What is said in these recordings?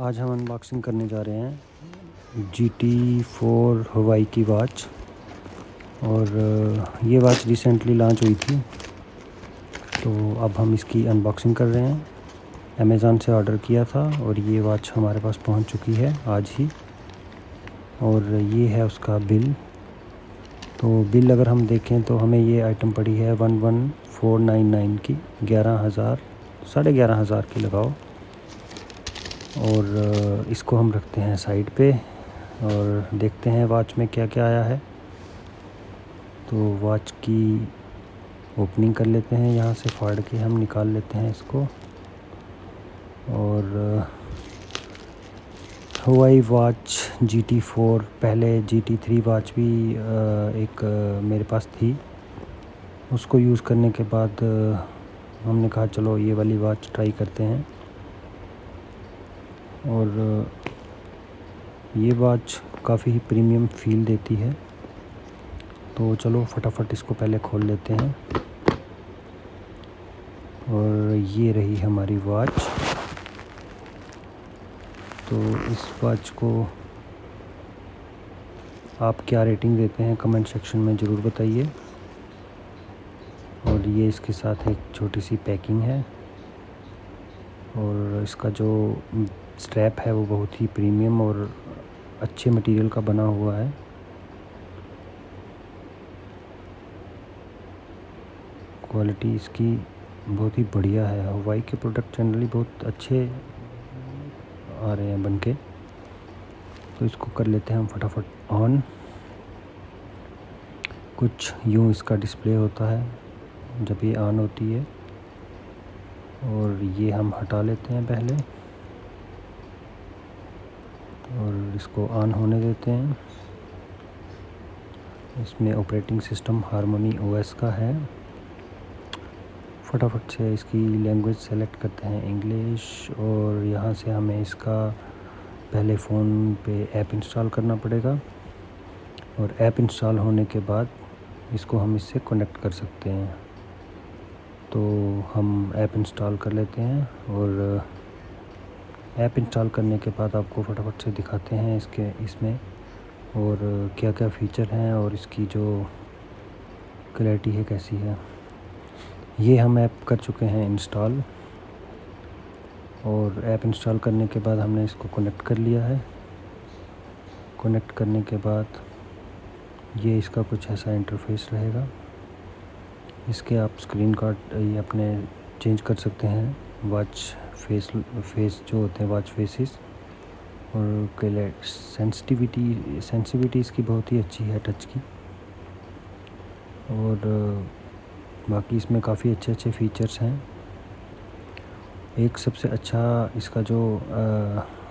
आज हम अनबॉक्सिंग करने जा रहे हैं GT4 हवाई की वॉच। और ये वॉच रिसेंटली लॉन्च हुई थी, तो अब हम इसकी अनबॉक्सिंग कर रहे हैं। अमेज़ॉन से ऑर्डर किया था और ये वॉच हमारे पास पहुंच चुकी है आज ही। और ये है उसका बिल। तो बिल अगर हम देखें तो हमें ये आइटम पड़ी है 11499 की, 11,000 11,500 की लगाओ। और इसको हम रखते हैं साइड पे और देखते हैं वॉच में क्या क्या आया है। तो वॉच की ओपनिंग कर लेते हैं, यहाँ से फाड़ के हम निकाल लेते हैं इसको। और हवाई वॉच GT4, पहले GT3 वॉच भी एक मेरे पास थी। उसको यूज़ करने के बाद हमने कहा चलो ये वाली वॉच ट्राई करते हैं। और ये वॉच काफ़ी प्रीमियम फील देती है। तो चलो फटाफट इसको पहले खोल लेते हैं। और ये रही हमारी वॉच। तो इस वॉच को आप क्या रेटिंग देते हैं कमेंट सेक्शन में ज़रूर बताइए। और ये इसके साथ एक छोटी सी पैकिंग है। और इसका जो स्ट्रैप है वो बहुत ही प्रीमियम और अच्छे मटेरियल का बना हुआ है। क्वालिटी इसकी बहुत ही बढ़िया है। हवाई के प्रोडक्ट जनरली बहुत अच्छे आ रहे हैं बनके। तो इसको कर लेते हैं हम फटाफट ऑन। कुछ यूँ इसका डिस्प्ले होता है जब ये ऑन होती है। और ये हम हटा लेते हैं पहले और इसको ऑन होने देते हैं। इसमें ऑपरेटिंग सिस्टम हारमोनी OS का है। फटाफट से इसकी लैंग्वेज सेलेक्ट करते हैं इंग्लिश। और यहाँ से हमें इसका पहले फ़ोन पे ऐप इंस्टॉल करना पड़ेगा। और ऐप इंस्टॉल होने के बाद इसको हम इससे कनेक्ट कर सकते हैं। तो हम ऐप इंस्टॉल कर लेते हैं। और ऐप इंस्टॉल करने के बाद आपको फटाफट से दिखाते हैं इसमें और क्या क्या फ़ीचर हैं और इसकी जो क्लैरिटी है कैसी है। ये हम ऐप कर चुके हैं इंस्टॉल। और ऐप इंस्टॉल करने के बाद हमने इसको कनेक्ट कर लिया है। कनेक्ट करने के बाद ये इसका कुछ ऐसा इंटरफेस रहेगा। इसके आप स्क्रीन कार्ड ये अपने चेंज कर सकते हैं। वॉच फेस जो होते हैं वॉच फेसेस। और सेंसिटिविटी इसकी बहुत ही अच्छी है टच की। और बाकी इसमें काफ़ी अच्छे अच्छे फ़ीचर्स हैं। एक सबसे अच्छा इसका जो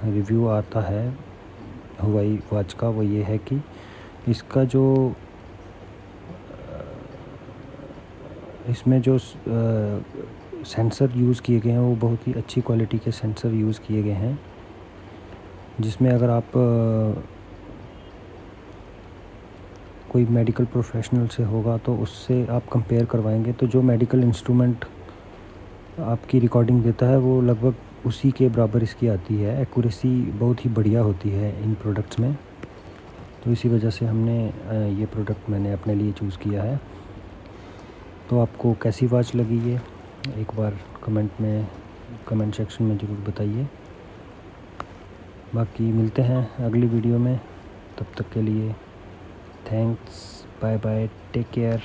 रिव्यू आता है हवाई वॉच का वो ये है कि इसका जो इसमें जो सेंसर यूज़ किए गए हैं वो बहुत ही अच्छी क्वालिटी के सेंसर यूज़ किए गए हैं। जिसमें अगर आप कोई मेडिकल प्रोफेशनल से होगा तो उससे आप कंपेयर करवाएंगे तो जो मेडिकल इंस्ट्रूमेंट आपकी रिकॉर्डिंग देता है वो लगभग उसी के बराबर इसकी आती है। एक्यूरेसी बहुत ही बढ़िया होती है इन प्रोडक्ट्स में। तो इसी वजह से हमने ये प्रोडक्ट मैंने अपने लिए चूज़ किया है। तो आपको कैसी वॉच लगी ये एक बार कमेंट सेक्शन में ज़रूर बताइए। बाकी मिलते हैं अगली वीडियो में, तब तक के लिए thanks, bye bye, take care.